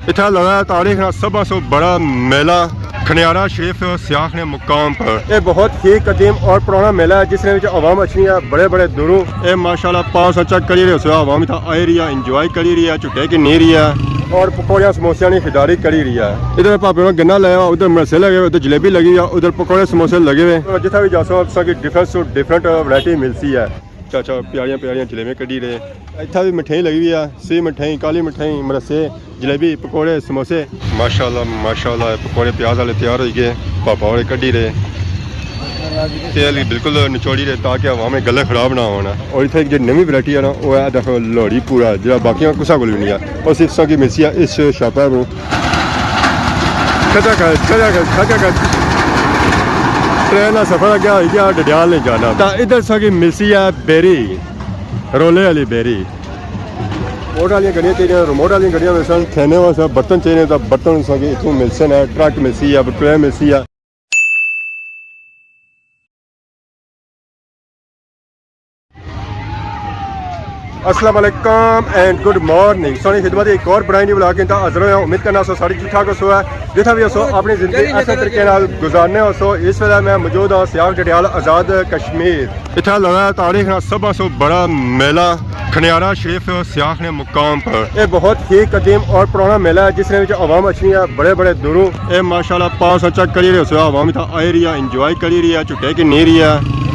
इतना लगा तारीख ना सब से बड़ा मेला खनियारा शरीफ सियाख ने मुकाम पर। यह बहुत ही कदीम और पुराना मेला है जिसने अवाम अच्छी है बड़े बड़े दूरों ये माशाल्लाह पास अच्छा करी रही है अवाम इतना आई रही है इंजॉय करी रही है झुटे की नहीं रही है और पकौड़िया समोसिया की खरीदारी करी रही है। इधर भापे में गन्ना लाया उधर मरसे लगे हुए उधर जलेबी लगी हुई है उधर पकौड़े समोसे लगे हुए जितना भी जासो डिफरेंट वैरायटी मिलती है। चाचा प्यारियां प्यारियां जलेबियां कढ़ी रहे इतना भी मिठाई लगी हुई है सी मिठाई काली मिठाई मरसे जलेबी पकौड़े समोसे माशाल्लाह माशाल्लाह पकौड़े प्याज वाले तैयार हो गए पापा वाले कढ़ी रहे तेल बिल्कुल निचोड़ी रहे ताकि हवा में गले खराब ना होना। और इतने जो नवी वैरायटी है ना वो है देखो लोहड़ी पूरा जो बाकी कुसा को नहीं है और सिर्फ की मिलती है इस शॉप ट्रेन का सफर अगे हो गया डडियाल नहीं जाना तो इधर सकी मिलती है बेरी रोले वाली बेरी मोट वाली गड्डियाँ चाहिए रिमोट वाली गड्डियाँ मिल सन खेने वास्ते बर्तन चाहिए तो बर्तन सकी इतों मिलते हैं ट्रक मिलती है ट्रेन मिलती है। अस्सलाम वालेकुम एंड गुड मॉर्निंग सोनी खिदमत एक और ब्रांड ब्लॉग इंदा हाजिर होया उम्मीद करना सो सारी ठीक ठाक हो जितना भी हो अपनी जिंदगी ऐसे तरीके नाल गुजारने हो इस वेले मैं मौजूद हाँ सियाख डडियाल आज़ाद कश्मीर। इतना लगा तारीख ना सब से बड़ा मेला खनियारा शरीफ सियाख ने मुकाम पर। यह बहुत ही कदीम और पुराना मेला है जिसने अवाम अच्छी है बड़े बड़े दूरों ये माशाल्लाह पास अच्छा करी रही है अवाम इतना आई रही है इंजॉय करी रही है झुटे की नहीं रही है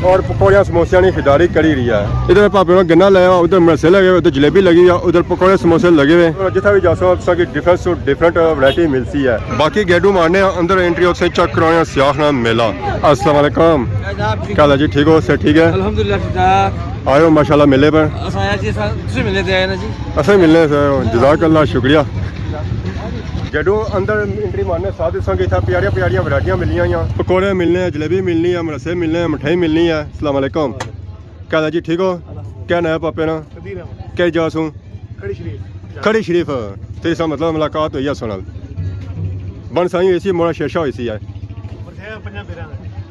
और पकौड़िया समोसिया की खरीदारी करी रही है। इधर भापे में गन्ना लाया उधर मरसे लगे हुए उधर जलेबी लगी हुई है उधर पकौड़े समोसे लगे हुए जितना भी जासो डिफरेंट वैरायटी मिलती है। बाकी गेडू मारने अंदर एंट्री उसे चेक करवाने सियाख नाम मेला। अस्सलाम वालेकुम क्या हाल है जी ठीक हो सर ठीक है अल्हम्दुलिल्लाह आयो माशाल्लाह मेले पर असं मिलने सर जज़ाकल्लाह शुक्रिया। जडू अंदर एंट्री मारने साथ संग इतना प्यारियां प्यारियां वैरायटियां मिलियां हैं पकौड़े मिलने हैं जलेबी मिलनी है मरसे मिलने हैं मिठाई मिलनी है। अस्सलाम वालेकुम क्या हाल है जी ठीक हो क्या नया पापे ना क्या जासूँ खड़ी शरीफ तो इसका मतलब मुलाकात हुई है सुनल बन साई ऐसी मोड़ा शेरशाह हुई सी है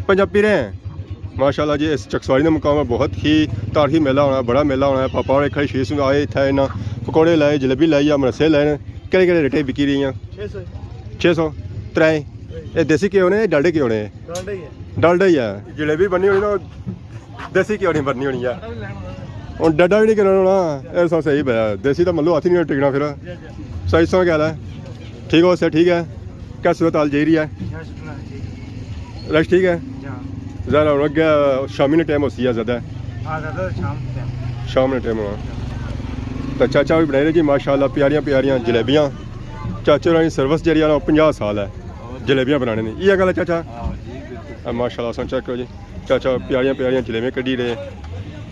पंजाबी रहे हैं माशाल्लाह जी। इस चकसवारी के मुकाम बहुत ही तारीखी मेला होना है बड़ा मेला होना है पापा वाले खड़ी शरीफ आए इतना इन्ना पकौड़े लाए जलेबी लाई मरसे लाए केड़े केड़े रेटे बिकी रही हैं 600 त्रै ये देसी घ्यो ने डालडे घ्यो ने डालडा ही है जलेबी बननी होनी ना देसी घ्यो नहीं बननी होनी है हूँ डाडा भी नहीं करना होना सब सही पाया देसी तो मतलब हाथ ही नहीं टिकना फिर सही सौ क्या है ठीक हो सर ठीक है क्या सूरत हाल जी रही है रश ठीक है ज़रा हूँ अगे शामी ने टाइम होती है ज़्यादा शाम ने टाइम हुआ तो चाचा भी बनाए जी माशाल्लाह प्यारियां प्यारियां जलेबियां चाचा रानी सर्विस जी 50 साल है जलेबियां बनाने की ये गल है चाचा माशाल्लाह सन चेक करो जी चाचा प्यारियां प्यारियां जलेबियां कढ़ी रहे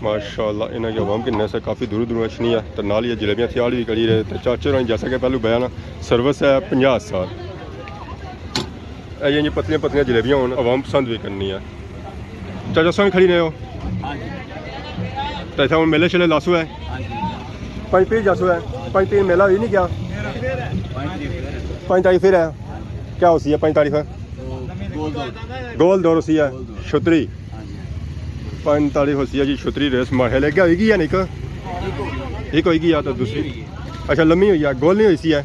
माशाल्लाह इन्हें की अवाम किन्ने से काफ़ी दूर दूर अच्छी है तो नाल ही जलेबियां तैयार भी करी रहे तो चाचा रानी जैसा कि पहलू बयान सर्विस है 50 साल ये पतलियां पतलियां जलेबियां होन अवाम पसंद भी करनी है। चाचा संग खड़ी रहे हो तो इतना मेले शले लासू है 5 जासू है 5 मेला ही नहीं क्या 5 तारीख फिर है क्या होती है 5 तारीख गोल दौर होती है छुतरी 5 तारीख होती है जी छुतरी रेस मारे लगे होगी या नहीं एक होगी या तो दूसरी अच्छा लम्मी हुई है गोल नहीं हुई है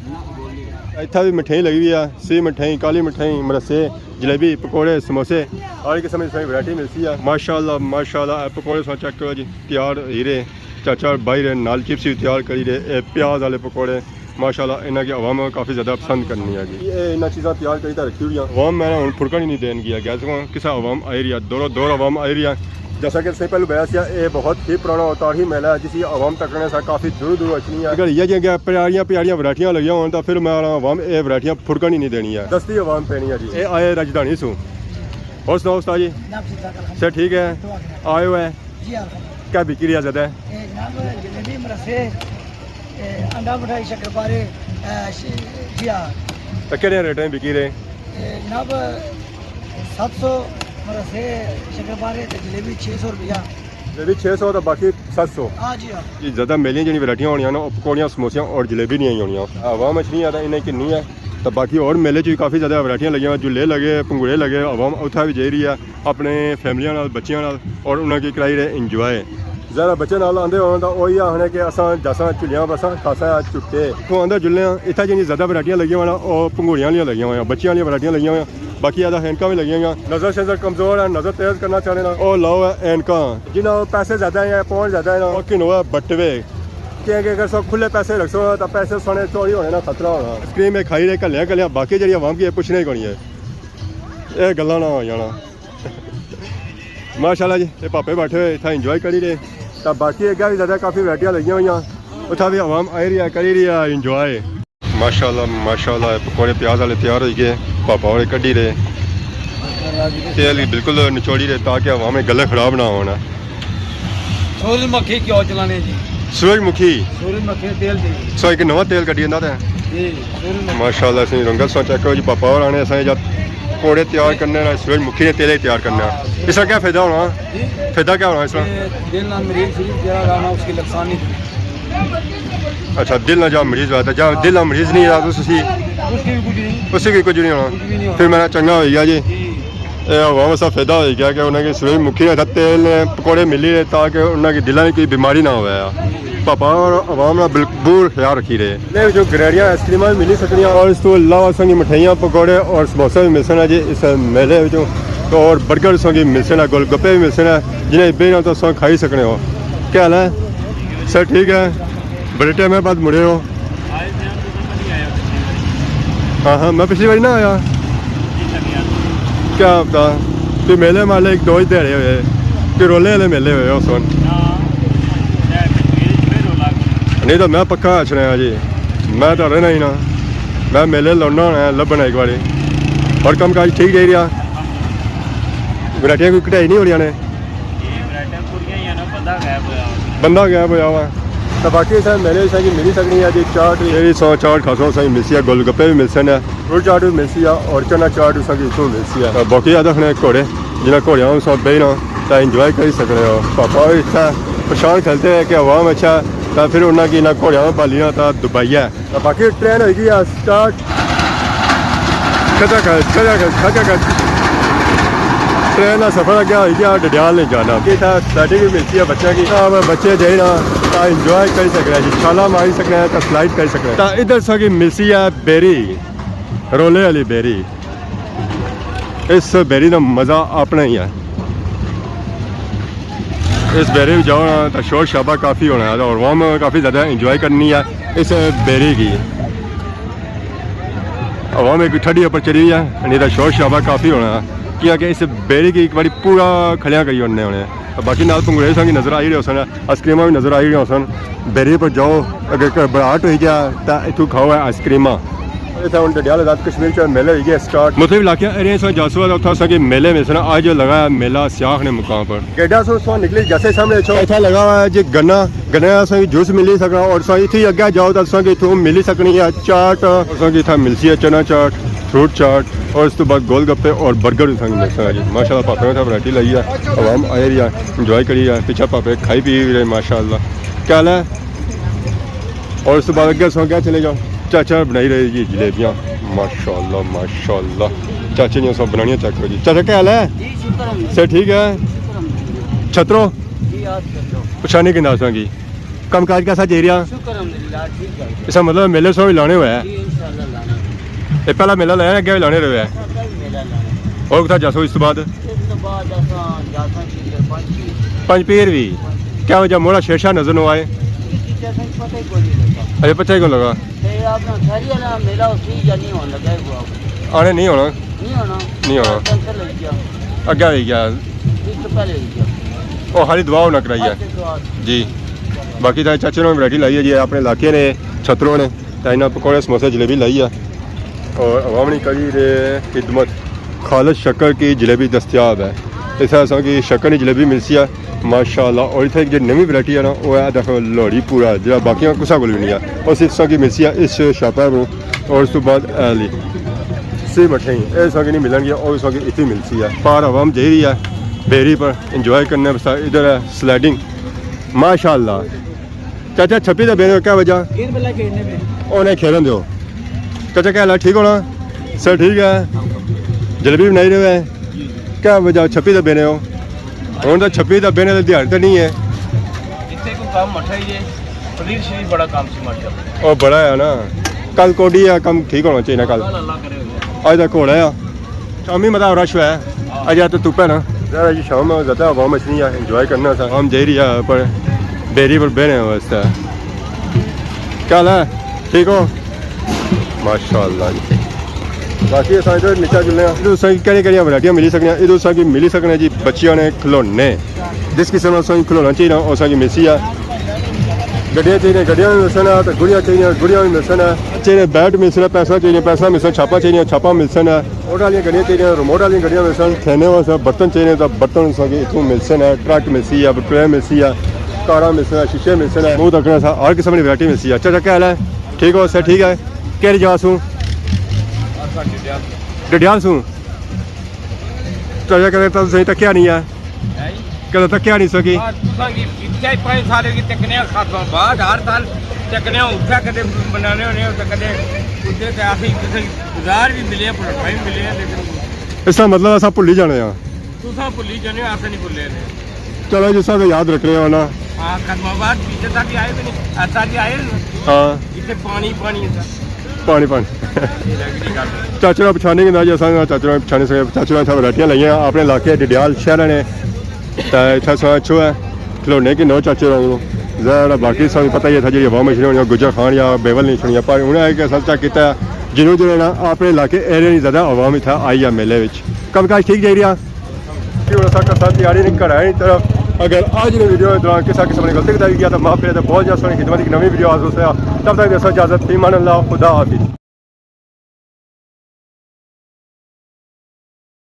इतना भी मिठाई लगी हुई है सी मिठाई काली मिठाई मरसे जलेबी पकौड़े समोसे हर किस्म की वैरायटी मिलती है माशाल्लाह माशाल्लाह पकौड़े सो चेक करो जी तैयार हीरे चाचा भाई रहे नाल चिप्स भी तैयार करी रहे प्याज वाले पकौड़े माशाल्लाह इन्हों की अवाम काफ़ी ज़्यादा पसंद करनी है जी ये इन चीज़ा तैयार करी रखी हुई अवाम मैं हूँ फुरका नहीं देन गया गैस किसा अवाम आई रही है दौर अवाम आई रही है जैसा कि इससे पहले बहस ये बहुत ही पुराना और ही मेला है जिसकी अवाम तकने से काफ़ी दूर दूर अच्छी है अगर ये जो प्यारियां प्यारियां वैरायटियां लगी हो तो फिर मैं अवाम ये वैरायटियां फुरका नहीं देनी है दस्ती अवाम पैनी है जी ये आए राजधानी सू और सुनाओ उस्ताद जी सर ठीक है आए हुए क्या बिक्री है ज़्यादा जलेबी मरसे अंडा मिठाई शक्करपारे तो केड़े रेट में बिकी रहे जनाब 700 मरसे शक्करपारे जलेबी 600 रुपया जलेबी 600 तो बाकी 700 हाँ जी हाँ जी ज़्यादा मेलियां जी वैरायटियां होनी ना पकौड़ियां समोसियां और जलेबी नहीं आई होनी अवाम अच्छी है इन्हें किन्नी है तो बाकी और मेले च काफ़ी ज़्यादा वैरायटियां लगी झूले लगे पंगूड़े लगे अवाम उत्थे भी जा रही है अपने फैमिलियां बच्चों और उन्होंने कराई रहे इंजॉय ज़रा बच्चे नाल आंदे होन तां ओही आखने कि असां जसां झुलियां बसां खासा चुट्टे इत्थों आंदा जुल्ले इत्थै जिन्नी ज़्यादा वैरायटियां लगियां होन ओह् पंगूड़ियां आह्लियां लगियां होइयां बच्चियां आह्लियां वैरायटियां लगियां होइयां बाकी अदा ऐनकां भी लगियां होइयां नज़र शज़र कमज़ोर है नज़र तेज़ करना चाहने ना ओह् लाओ है ऐनकां जिन्ना पैसे ज़्यादा है पहुँच ज़्यादा है ना ओह् किनो है बटवे क्योंकि अगर सब खुले पैसे रखो तो पैसे सोने चोरी होने ना खतरा होना स्क्रीन में खाई रहे कलियां कलियां बाकी जी आवाम की पुछने ही कोनी है ये गल्लां ना हो जाना माशाल्लाह जी ये पापे बैठे हुए इतना इंजॉय करी रहे तो बाकी अगर भी ज़्यादा काफ़ी वैरायटियां लगी हुई उतना भी आवाम आई रही है करी रही है इंजॉय माशाल्लाह पकौड़े प्याज वाले तैयार हो गए पापा वाले कड्ढी रहे तेल बिल्कुल निचोड़ी रहे ताकि आवाम में गले खराब ना होना सूरजमुखी क्यों चलाने जी सूरजमुखी सूरजमुखी तेल दी सो एक नवा तेल कड्ढी जंदा जी सूरजमुखी माशाल्लाह असीं रंगत सो चेक करो जी पापा होर आने असें जब पकौड़े तैयार करने ना सूरजमुखी ने तेल ही तैयार करना इसका क्या फ़ायदा होना फ़ायदा क्या होना इसका दिल ना मरीज शरीफ जरा रहना उसकी नुकसान नहीं अच्छा दिल ना जब मरीज होता जब दिल ना मरीज नहीं रहा तो उससे भी कुछ नहीं होना फिर मेरा चंगा हो गया जी आवाम सा फायदा हो गया कि उन्हें सूरजमुखी ने तेल पकौड़े मिली रहे ताकि उन्हें दिलों में कोई बीमारी ना हो पापा और आवाम ना बिल्कुल ख्याल रखी रहे जो ग्रेडियाँ आइसक्रीम भी मिली सकती और इस तो अलावा संगी मिठाइयाँ पकौड़े और समोसे भी मिल सकना जी इस मेले तो और बर्गर संगी मिल सकना गोलगप्पे भी मिल सकना जिन्हें बेना तो सौ खाई सकने हो क्या हाल है सर ठीक है बड़े टाइम में बाद मुड़े हो हाँ मैं पिछली बार ना आया क्या पता फिर मेले माले एक दो ही ध्याड़े हुए फिर रोले वाले मेले हुए उस वक्त नहीं तो मैं पक्का अच्छा जी मैं तो रहना ही ना मैं मेले लौटना होना लभना एक बारी और कम काज ठीक जाही रहा वैरायटियां कोई घटाई नहीं हो रही ने बंदा गैप होया हुआ तो बाकी सर मेरे की मिली सकनी है जी चाट ये 100 चाट खासों सही मिलसी है गोलगप्पे भी मिल सकते फ्रूट चाट भी मिलसी है और चना चाट भी इतों मिलसी है बाकी ज्यादा खने घोड़े जिन्हें घोड़िया सब बेहना तो इंजॉय कर सकते हो पापा भी इतना परेशान खेलते हैं कि आवाम अच्छा तो फिर उन्हें की ना घोड़िया में पालियाँ तो दुबई है तो बाकी ट्रेन होगी स्टार्ट खचा ट्रेन का सफर अगर हो गया डडियाल नहीं जाना कि स्लाइडिंग भी मिलती है बच्चे की बच्चे जाए ना तो इंजॉय कर सकते हैं छाला मारी सकते हैं तो स्लाइड कर सकते हैं तो इधर सकी मिलती है बेरी रोले वाली बेरी इस बेरी का मज़ा अपना ही है इस बेरी में जाओ ना तो शोर शराबा काफ़ी होना है और वहाँ में काफ़ी ज़्यादा इंजॉय करनी है इस बेरी की हवा में ठंडी ऊपर चली है नहीं तो शोर शराबा काफ़ी होना है क्योंकि इस बेरी की एक बार पूरा खलियाँ करी उड़ने होने बाकी नाल पंगूड़े संग नज़र आई रहे सन आइसक्रीमा भी नज़र आई रही सन बेरी पर जाओ अगर घबराहट हो गया तो इतों खाओ है आइसक्रीमा इतना हम डडियाल आज़ाद कश्मीर मेले हो गए स्टार्ट मुख्तलिफ इलाके एरिया से जासुआ उतना मेले में सर आज लगा है मेला सियाह ने मुकाम पर गेडा सो निकली जैसे सामने इतना लगा हुआ है जी गन्ना जूस मिली सकना और इतनी अगे जाओ तो इतों मिली सकनी है चाट और इतना मिलती है चना चाट फ्रूट चाट और उस तो बाद गोलगप्पे और बर्गर भी मिल सकता जी माशाल्लाह पापे में वैरायटी लाई है आवाम आई रही है इंजॉय करी है पीछा पापे खाई पी रहे माशाल्लाह क्या हाल है और उस तो बाद अगे सो क्या चले जाओ चाचा बनाई रहे जी जलेबियाँ माशाल्लाह चाचे ने सब बनानियाँ चेक करो जी चाचा क्या हाल है सर ठीक है छतरो पछाने के नासा की कम काज कैसा जा रहा इसका मतलब मेले सो भी लाने हुए है ये पहला मेला लाया अगे भी लाने रहे है और कुछ जासो इस तो बाद पंज पीर भी क्या वजह मोड़ा शेरशाह नजर न आए अरे पता ही कौन लगा आने नहीं होना अगे हो गया वो हाली दुआ होना कराई है जी बाकी तो चाचे ने वैरायटी लाई है जी अपने इलाके ने छतरों ने तो इन्हें पकौड़े समोसे जलेबी लाई है और अवामनी करी रे खिदमत खालिद शक्कर की जलेबी दस्तियाब है इस तरह की शक्कर की जलेबी मिलती है माशाल्लाह और इतने जो नवी वैरायटी है ना वो है देखो लोहड़ी पूरा जो बाकी कुछ को नहीं है और इस तरह की मिलती है इस शापा को और उस तो बाद एली सी मठेई इस तरह की नहीं मिलेंगी और इस तरह की इतनी मिलती है पार आवाम जा रही है बेरी पर इंजॉय करने इधर है स्लाइडिंग माशाल्लाह चाचा छप्पी तो बेरे क्या वजह उन्हें खेलन दो चाचा क्या हाल ठीक होना सर ठीक है जलेबी बनाई रहे हैं क्या वजह छप्पी तो बेने हो हूँ तो छप्पी तो बेने दिहाड़ी तो नहीं है काम मठा ही है पनीर शरीफ बड़ा काम से माशाल्लाह ਉਹ ਬੜਾ ਆ ਨਾ ਕੱਲ ਕੋਡੀ ਆ ਕੰਮ ਠੀਕ ਹੋਣਾ ਚਾਹੀਦਾ ਕੱਲ अल्लाह करे ਅੱਜ ਦਾ ਘੋੜਾ ਆ ਸ਼ਾਮੀ ਮਦਾ ਰਸ਼ ਹੋਇਆ ਅੱਜ ਆ ਤਾਂ ਧੁੱਪ ਹੈ ਨਾ ज़रा जी शाम में ज़्यादा हवा मचनी है एंजॉय करना था हम जा रही है पर डेयरी पर बहने वास्ते क्या हाल है ठीक हो माशाल्लाह जी बाकी असां इधर नीचा जुलने इधर केह्ड़ी केह्ड़ियां वैरायटियां मिली सकनियां इधर असां की मिली सकने जी बच्चियां ने खिलौने जिस किस्म असां खिलौना चाहिए उस असां की मिसी है गड्डियां चाहिए गड्डियां भी मिलसन है तो गुड़ियां चाहिए गुड़ियां भी मिलसन है चाहिए बैट मिलसन पैसा चाहिए पैसा मिलसन छापा चाहिए छापा मिलसन है मोटर वाली गड्डियां चाहिए रिमोट वाली गड्डियां मिलसन खेने वास्ते बर्तन चाहिए तो बर्तन असांखे इत्थों मिलसन है ट्रक मिलसी है ट्रे मिलसी है कारां मिलसन है शीशे मिलसन है मुंह तकने सा हर किस्म की वैरायटी मिलसी है चाचा क्या हाल है ठीक हो सर ठीक है केह्ड़ी जगह सूं डडियाल सूं चाचा कदें तुसें तक्केआ नहीं है कदें तक्केआ नहीं सकी इतने 5 साल की तकने खातों बाद हर साल तकने उठा कदे बनाने होने तो कदे उधर के आखिर किसी बाजार भी मिले प्रोडक्ट भी मिले लेकिन इसका मतलब असां भुल्ली जाने आ तुसा भुल्ली जाने अस नहीं भुल्ले ने चलो जिस हिसाब से याद रख रहे हो ना हां खदमाबाद पीछे तक आए भी नहीं आता जी आए ना हाँ इतने पानी पानी था पानी पानी ये लगदी गल चाचू ने पछाने ना जी असां चाचू ने पछाने सके चाचू ने इत्थै वैरायटियां लाइयां अपने इलाके डडियाल शहर ने तो इत्थै सो अच्छो है खिलौने कि नो चाचू वांगू ज़रा बाकी सानूं पता ही था जी हवा मछलियां होनियां गुज्जर खान या बेवल नहीं छुड़ियां पर उन्हें एक सच्चा किया जिन्होंने जो ना अपने इलाके एरिया नहीं ज़्यादा आवाम इत्थै आई है मेले में कम काज ठीक जाई रहा कि हूँ असां कसा तैयारी नहीं घर आए तरफ अगर आज ने वीडियो के दौरान किसी किस्म की गलती बताई गया तो माफ़ करे तो बहुत ज़्यादा सोनी खिदमत की नवी वीडियो आज तब तक दसो इजाज़त फी मान अल्लाह खुदा हाफिज़।